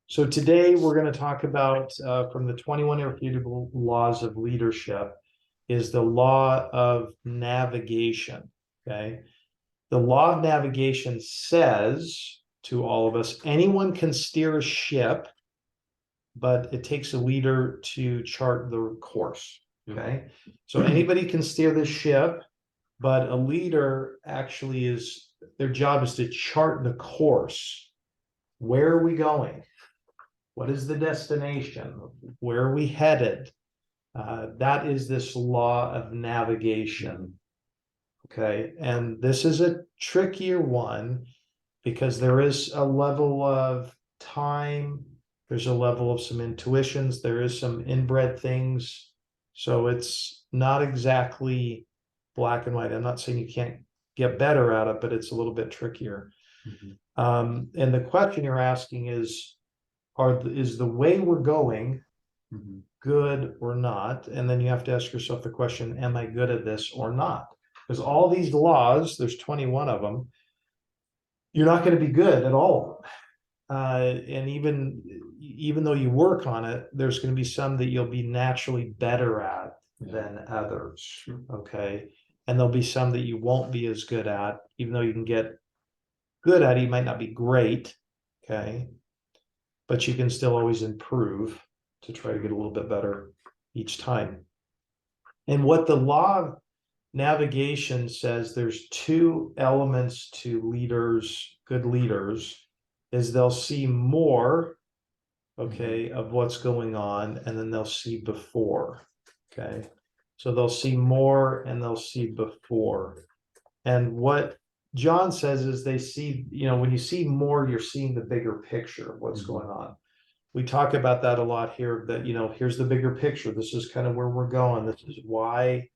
So today we're going to talk about from the 21 Irrefutable Laws of Leadership is the law of navigation. Okay. The law of navigation says to all of us, anyone can steer a ship, but it takes a leader to chart the course. Okay. So anybody can steer the ship, but a leader actually is, their job is to chart the course. Where are we going? What is the destination? Where are we headed? That is this law of navigation. Okay. And this is a trickier one because there is a level of time. There's a level of some intuitions. There is some inbred things. So it's not exactly black and white. I'm not saying you can't get better at it, but it's a little bit trickier. And the question you're asking is the way we're going good or not? And then you have to ask yourself the question, am I good at this or not? Because all these laws, there's 21 of them, you're not going to be good at all of them. And even though you work on it, there's going to be some that you'll be naturally better at than others. Okay. And there'll be some that you won't be as good at, even though you can get good at it, you might not be great. Okay. But you can still always improve to try to get a little bit better each time. And what the law of navigation says, there's two elements to leaders, good leaders, is they'll see more, okay, of what's going on, and then they'll see before. Okay. So they'll see more and they'll see before. And what John says is they see, when you see more, you're seeing the bigger picture of what's going on. We talk about that a lot here, that, here's the bigger picture. This is kind of where we're going. This is why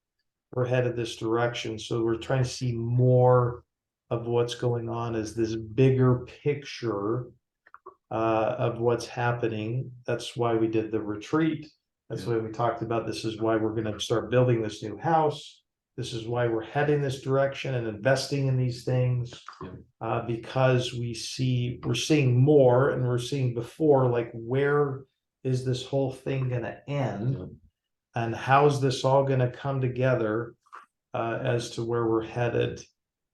we're headed this direction. So we're trying to see more of what's going on as this bigger picture of what's happening. That's why we did the retreat. That's why we talked about this is why we're going to start building this new house. This is why we're heading this direction and investing in these things, because we're seeing more and we're seeing before, like, where is this whole thing going to end, and how is this all going to come together as to where we're headed.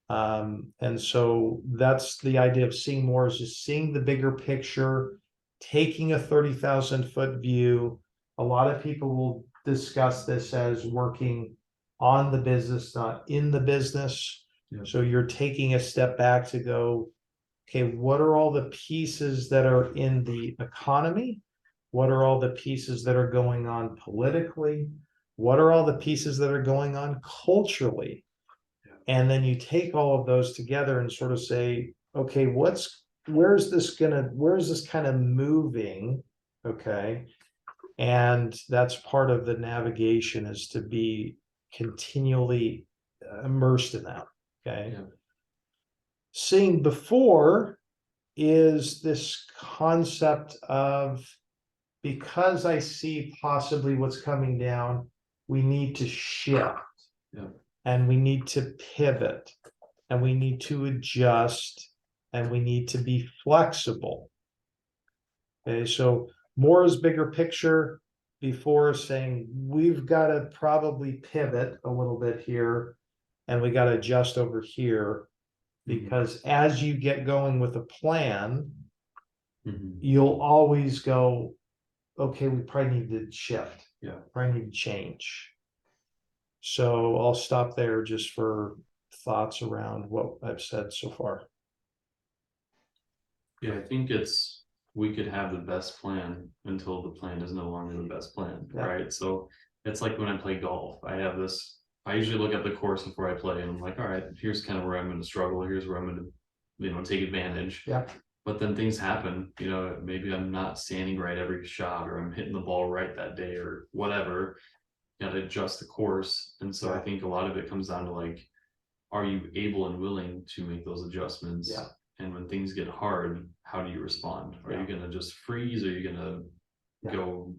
And so that's the idea of seeing more, is just seeing the bigger picture, taking a 30,000-foot view. A lot of people will discuss this as working on the business, not in the business. So you're taking a step back to go, okay, what are all the pieces that are in the economy? What are all the pieces that are going on politically? What are all the pieces that are going on culturally? And then you take all of those together and sort of say, okay, where's this kind of moving? Okay. And that's part of the navigation, is to be continually immersed in that. Okay. Seeing before is this concept of, because I see possibly what's coming down, we need to shift. And we need to pivot, and we need to adjust, and we need to be flexible. Okay, so more is bigger picture. Before saying we've got to probably pivot a little bit here, and we got to adjust over here, because as you get going with a plan, you'll always go, okay, we probably need to shift. Probably need to change. So I'll stop there just for thoughts around what I've said so far. I think we could have the best plan until the plan is no longer the best plan, right? So it's like when I play golf, I usually look at the course before I play, and I'm like, all right, here's kind of where I'm going to struggle. Here's where I'm going to, take advantage. But then things happen, maybe I'm not standing right every shot, or I'm hitting the ball right that day, or whatever. Got to adjust the course. And so I think a lot of it comes down to, like, are you able and willing to make those adjustments? And when things get hard, how do you respond? Are you going to just freeze? Are you going to go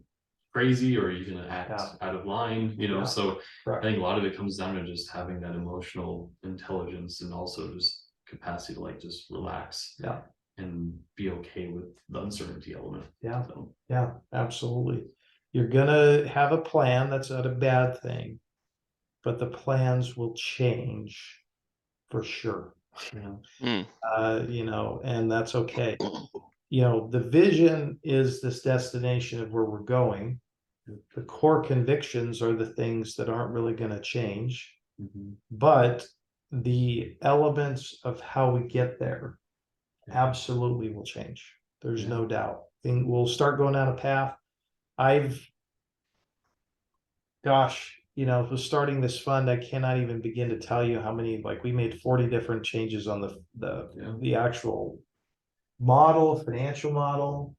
crazy? Or are you going to act out of line? So I think a lot of it comes down to just having that emotional intelligence, and also just capacity to, like, just relax and be okay with the uncertainty element. Yeah. So, Yeah, absolutely. You're gonna have a plan, that's not a bad thing. But the plans will change for sure, you know, Mm. And that's okay. The vision is this destination of where we're going. The core convictions are the things that aren't really gonna change, but the elements of how we get there absolutely will change. There's Yeah. no doubt. We'll start going down a path. Was starting this fund, I cannot even begin to tell you how many, like we made 40 different changes on the actual financial model.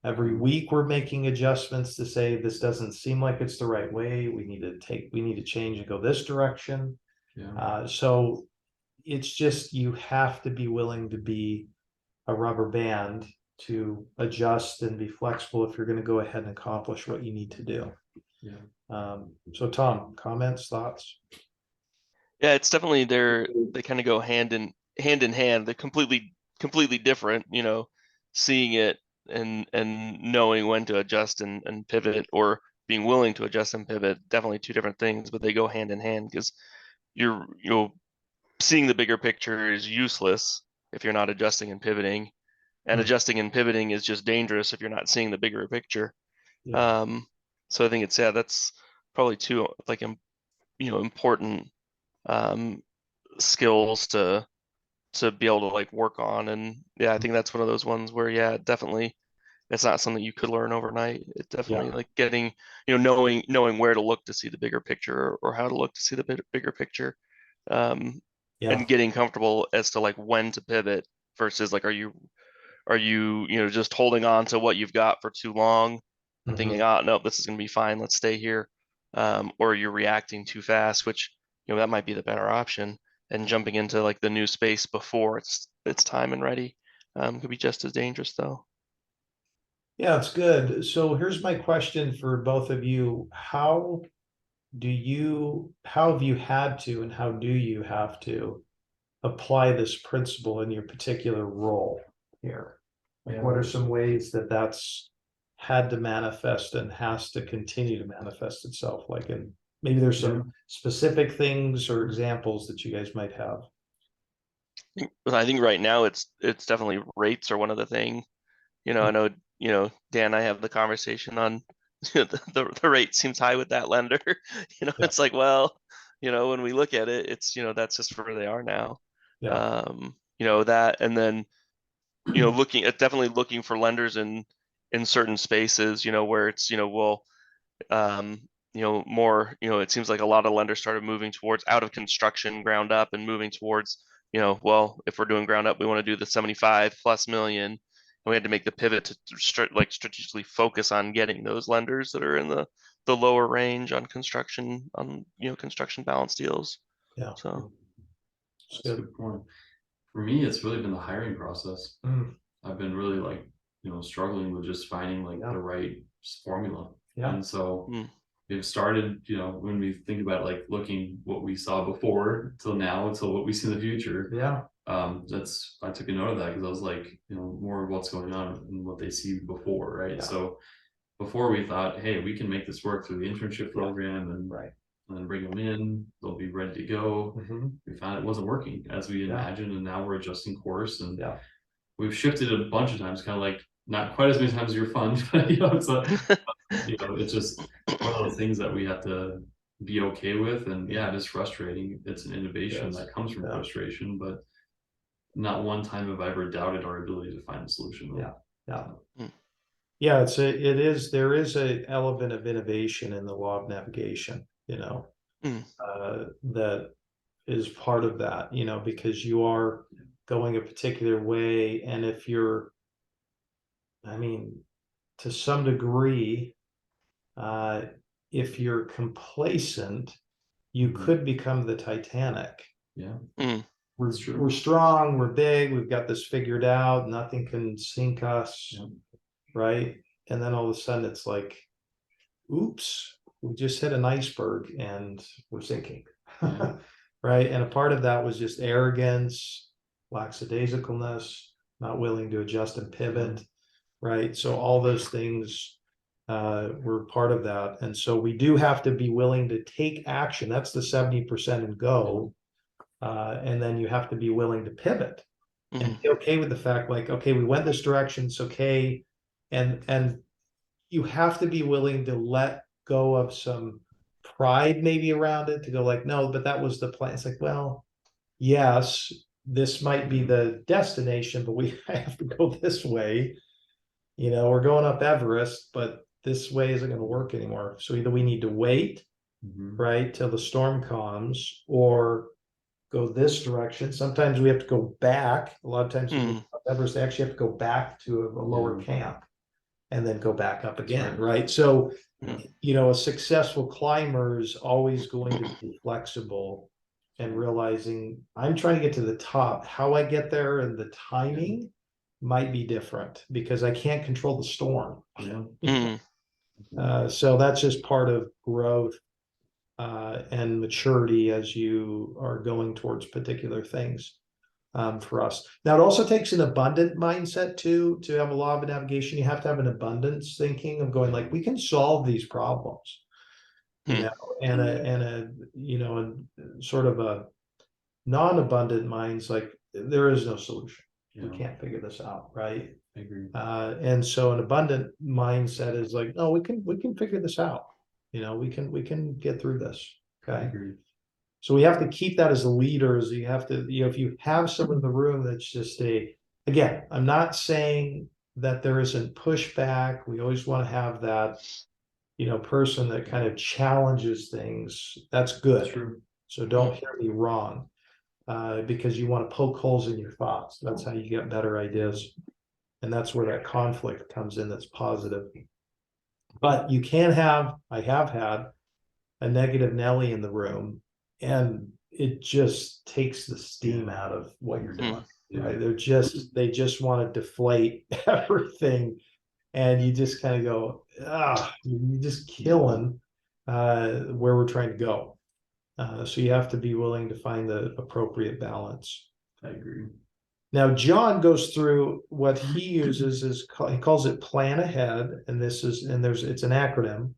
Every week we're making adjustments to say this doesn't seem like it's the right way. We need to change and go this direction. Yeah. So it's just, you have to be willing to be a rubber band to adjust and be flexible if you're going to go ahead and accomplish what you need to do. Yeah. So Tom, comments, thoughts? Yeah, it's definitely they kind of go hand in hand. They're completely different, seeing it and knowing when to adjust and pivot, or being willing to adjust and pivot, definitely two different things, but they go hand in hand, because you're seeing the bigger picture is useless if you're not adjusting and pivoting, and Hmm. adjusting and pivoting is just dangerous if you're not seeing the bigger picture. Yeah. So I think that's probably two like important skills to be able to like work on. And yeah, I think that's one of those ones where, yeah, definitely it's not something you could learn overnight. It definitely like getting, knowing where to look to see the bigger picture, or how to look to see the bigger picture. Yeah. And getting comfortable as to like when to pivot versus like, are you just holding on to what you've got for too long and thinking, oh no, this is going to be fine, let's stay here. Or you're reacting too fast, which, that might be the better option, and jumping into like the new space before it's time and ready could be just as dangerous though. Yeah, it's good. So here's my question for both of you. How have you had to, and how do you have to apply this principle in your particular role here? Like, what are some ways that that's had to manifest and has to continue to manifest itself? Like, and maybe there's some specific things or examples that you guys might have. I think right now it's definitely rates are one of the thing. I know, Dan and I have the conversation on the rate seems high with that lender. It's like, well, when we look at it, it's, that's just where they are now. Yeah. That, and then, definitely looking for lenders in certain spaces, where it's, more, it seems like a lot of lenders started moving towards out of construction ground up and moving towards, well, if we're doing ground up, we want to do the 75+ million. And we had to make the pivot to strategically focus on getting those lenders that are in the lower range on construction, construction balance deals. Yeah. So that's a good point. For me, it's really been the hiring process. I've been really like, struggling with just finding like the right formula. And so we've started, when we think about like looking what we saw before till now, until what we see in the future. Yeah. I took a note of that, because I was like, more of what's going on and what they see before, right? Yeah. So before we thought, hey, we can make this work through the internship program and then bring them in, they'll be ready to go. We found it wasn't working as we imagined, and now we're adjusting course, and we've shifted a bunch of times, kind of like not quite as many times as your fund, but it's just one of those things that we have to be okay with. And yeah, it is frustrating. It's an innovation that comes from frustration, but not one time have I ever doubted our ability to find a solution. Yeah, there is a element of innovation in the law of navigation, that is part of that, because you are going a particular way. And to some degree, if you're complacent, you could become the Titanic. We're strong, we're big, we've got this figured out, nothing can sink us, right? And then all of a sudden it's like, oops, we just hit an iceberg and we're sinking. Right? And a part of that was just arrogance, lackadaisicalness, not willing to adjust and pivot, right? So all those things were part of that. And so we do have to be willing to take action. That's the 70% and go. And then you have to be willing to pivot and be okay with the fact, like, okay, we went this direction, it's okay. And you have to be willing to let go of some pride maybe around it, to go like, no, but that was the plan. It's like, well, yes, this might be the destination, but we have to go this way. We're going up Everest, but this way isn't going to work anymore. So either we need to wait, right, till the storm comes, or go this direction. Sometimes we have to go back. A lot of times when we go up Everest, they actually have to go back to a lower camp and then go back up again, right? So, a successful climber is always going to be flexible and realizing I'm trying to get to the top. How I get there and the timing might be different because I can't control the storm. So that's just part of growth and maturity as you are going towards particular things for us. Now, it also takes an abundant mindset too, to have a law of navigation. You have to have an abundance thinking of going like, we can solve these problems, and a sort of a non-abundant mind's like, there is no solution. We can't figure this out, right? I agree. And so an abundant mindset is like, no, we can figure this out. We can get through this. Okay. So we have to keep that as leaders. You have to, if you have someone in the room that's just again, I'm not saying that there isn't pushback. We always want to have that, person that kind of challenges things. That's good. True. So don't hear me wrong, because you want to poke holes in your thoughts. That's how you get better ideas. And that's where that conflict comes in. That's positive. But you can I have had a negative Nelly in the room, and it just takes the steam out of what you're doing. Right? They just want to deflate everything. And you just kind of go, you're just killing where we're trying to go. So you have to be willing to find the appropriate balance. I agree. Now, John goes through what he uses he calls it plan ahead. And it's an acronym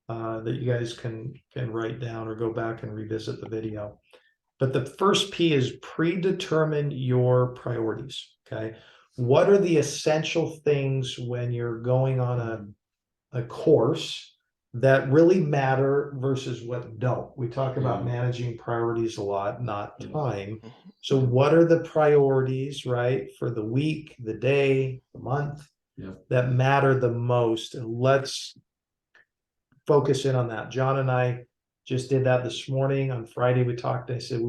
that you guys can write down or go back and revisit the video. But the first P is predetermine your priorities. Okay. What are the essential things when you're going on a course that really matter versus what don't? We talk about managing priorities a lot, not time. So what are the priorities, right, for the week, the day, the month that matter the most? And let's focus in on that. John and I just did that this morning. On Friday, we talked. I said,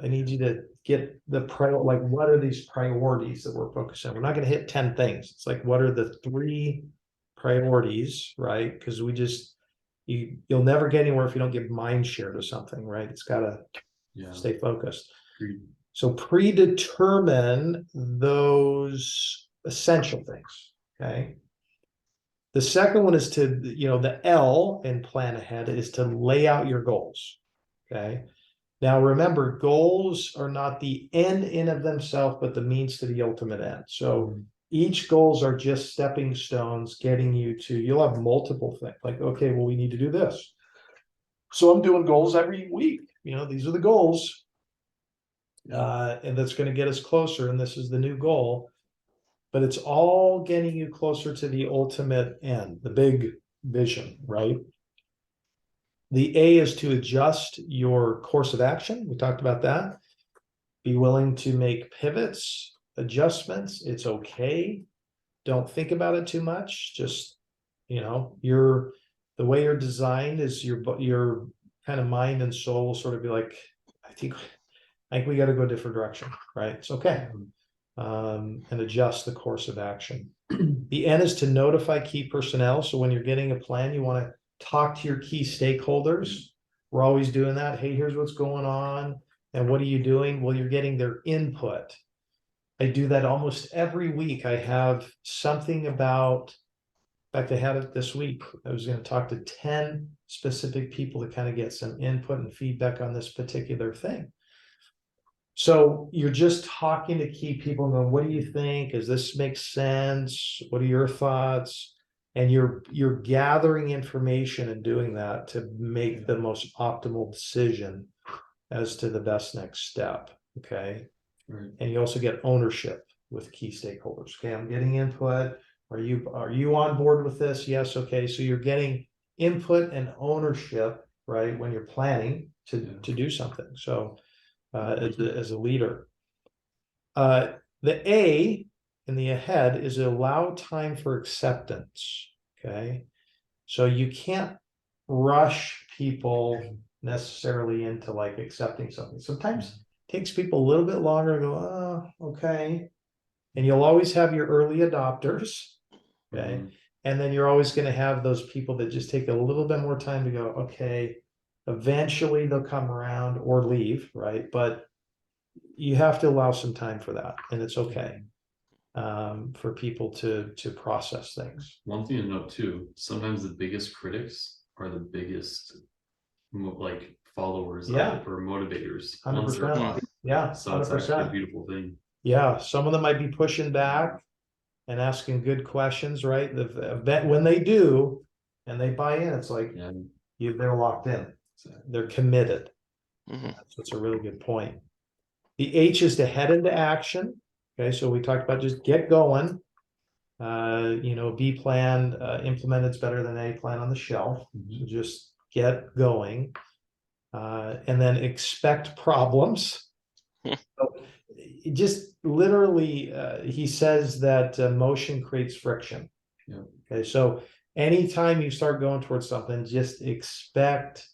I need you to get like, what are these priorities that we're focusing on? We're not going to hit 10 things. It's like, what are the 3 priorities, right? Because you'll never get anywhere if you don't give mind share to something, right? It's got to stay focused. So predetermine those essential things. Okay. The second one is to, the L in plan ahead is to lay out your goals. Okay. Now, remember, goals are not the end in of themselves, but the means to the ultimate end. So each goals are just stepping stones getting you to, you'll have multiple things like, okay, well, we need to do this. So I'm doing goals every week. These are the goals. And that's going to get us closer. And this is the new goal. But it's all getting you closer to the ultimate end, the big vision, right? The A is to adjust your course of action. We talked about that. Be willing to make pivots, adjustments. It's okay. Don't think about it too much. Just, the way you're designed is your kind of mind and soul will sort of be like, I think we got to go a different direction, right? It's okay. And adjust the course of action. The N is to notify key personnel. So when you're getting a plan, you want to talk to your key stakeholders. We're always doing that. Hey, here's what's going on. And what are you doing? Well, you're getting their input. I do that almost every week. I have something about, in fact, I had it this week. I was going to talk to 10 specific people to kind of get some input and feedback on this particular thing. So you're just talking to key people and going, what do you think? Does this make sense? What are your thoughts? And you're gathering information and doing that to make the most optimal decision as to the best next step. Okay. Right. And you also get ownership with key stakeholders. Okay, I'm getting input. Are you on board with this? Yes. Okay. So you're getting input and ownership, right? When you're planning to do something. So as a leader. The A in the ahead is allow time for acceptance. Okay. So you can't rush people necessarily into like accepting something. Sometimes it takes people a little bit longer to go, oh, okay. And you'll always have your early adopters. Okay. Mhm. And then you're always going to have those people that just take a little bit more time to go, okay, eventually they'll come around or leave, right? But you have to allow some time for that, and it's okay for people to process things. One thing to note too, sometimes the biggest critics are the biggest like followers Yeah. or motivators. 100%. Yeah, So it's actually a 100%. beautiful thing. Yeah, some of them might be pushing back and asking good questions, right? The event when they do and they buy in, it's like they're locked in. They're committed. Mhm. So it's a really good point. The H is to head into action. Okay, so we talked about just get going. B plan implemented's better than A plan on the shelf. So just get going. And then expect problems. So just literally, he says that motion creates friction. Yeah. Okay, so anytime you start going towards something, just expect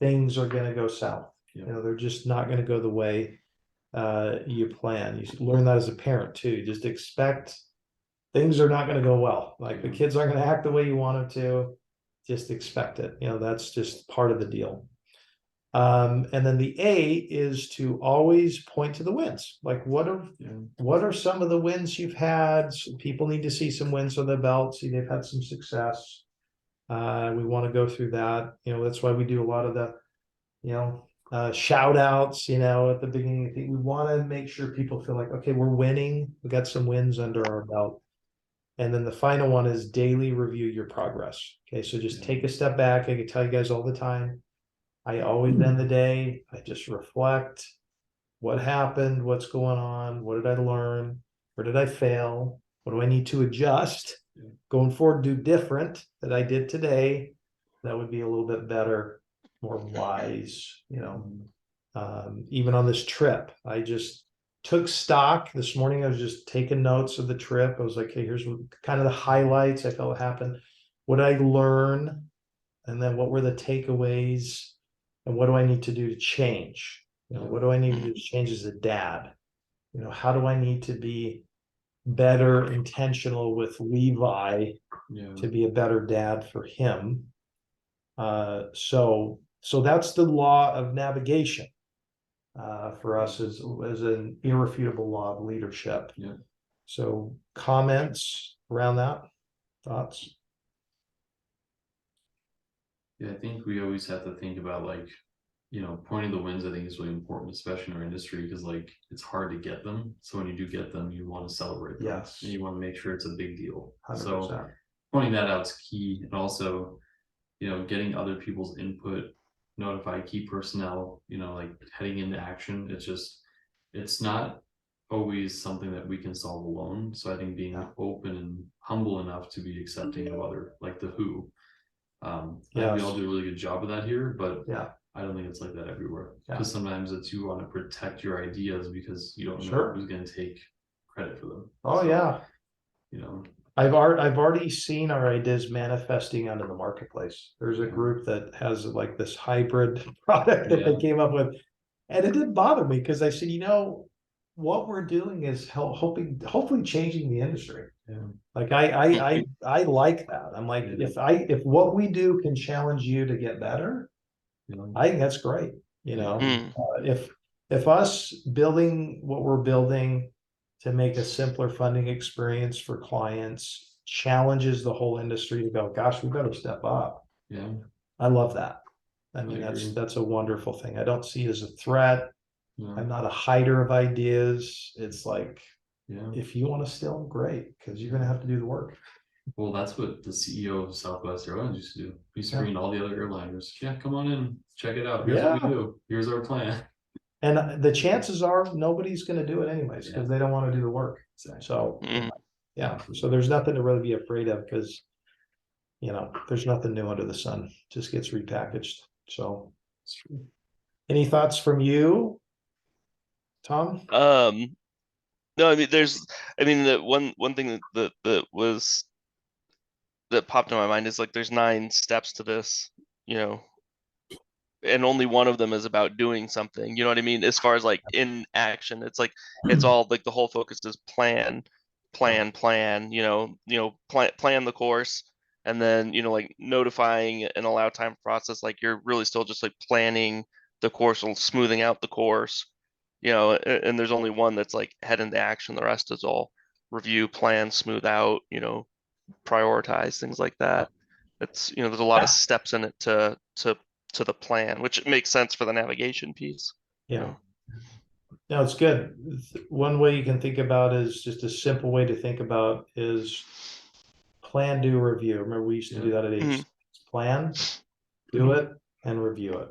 things are going to go south. Yeah. They're just not going to go the way you plan. You should learn that as a parent too. Just expect things are not going to go well. Like the kids aren't going to act the way you want them to. Just expect it. That's just part of the deal. And then the A is to always point to the wins. Like what are some of the wins you've had? So people need to see some wins on their belt. See they've had some success. We want to go through that. That's why we do a lot of the, shout outs, at the beginning. I think we want to make sure people feel like, okay, we're winning. We got some wins under our belt. And then the final one is daily review your progress. Okay, so just take a step back. I can tell you guys all the time. I always end the day. I just reflect what happened, what's going on, what did I learn, where did I fail, what do I need to adjust going forward, do different that I did today. That would be a little bit better, more wise, even on this trip. I just took stock this morning. I was just taking notes of the trip. I was like, hey, here's kind of the highlights I felt happened. What did I learn? And then what were the takeaways? And what do I need to do to change? What do I need to do to change as a dad? How do I need to be better intentional with Levi to be a better dad for him? So that's the law of navigation for us as an irrefutable law of leadership. Yeah. So comments around that, thoughts? Yeah, I think we always have to think about pointing the wins. I think is really important, especially in our industry, because it's hard to get them. So when you do get them, you want to celebrate them. Yes. And you want to make sure it's a big deal. 100%. So pointing that out is key. And also, getting other people's input, notify key personnel, heading into action. It's not always something that we can solve alone. So I think being open and humble enough to be accepting of other, like the who. I think we all do a really good job of that here, but I don't think it's like that everywhere. Because sometimes it's you want to protect your ideas because you don't know who's going to take credit for them. Oh, so, I've already seen our ideas manifesting out in the marketplace. There's a group that has like this hybrid product that they came up with, and it didn't bother me because I said, what we're doing is hopefully changing the industry. Yeah. Like I like that. I'm like, if what we do can challenge you to get better, I think that's great. If us building what we're building to make a simpler funding experience for clients challenges the whole industry to go, gosh, we better step up. Yeah, I love that. I mean, that's a wonderful thing. I don't see it as a threat. Yeah, I'm not a hider of ideas. It's like, yeah. if you want to steal them, great, because you're gonna have to do the work. Well, that's what the CEO of Southwest Airlines used to do. He used to Yeah. bring in all the other airliners. Yeah, come on in, check it out. Here's what we Yeah. do. Here's our plan. And the chances are nobody's gonna do it anyways, because they don't want to do the work. Exactly. So, Mhm. yeah, so there's nothing to really be afraid of, because there's nothing new under the sun, just gets repackaged. So, It's true. any thoughts from you, Tom? No, I mean, the one thing that popped in my mind is like, there's 9 steps to this, you know, and only one of them is about doing something. You know what I mean? As far as like in action, it's like, it's all like the whole focus is plan, plan. Plan the course, and then like notifying and allow time process. Like, you're really still just like planning the course and smoothing out the course. And there's only one that's like head into action. The rest is all review, plan, smooth out. Prioritize, things like that. There's a lot of steps in it to the plan, which makes sense for the navigation piece. Yeah. No, it's good. One way you can think about is just a simple way to think about is plan, do, review. Remember, we used to do that at Mhm. H. Plan, do it, and review it.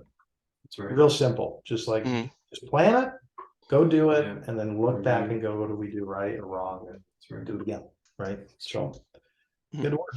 That's right. Real simple, just like Mhm. just plan it, go do it, Yeah. and then look back Review. and go, what do we do right or wrong, and That's right. do it again, right? So Mhm. good work.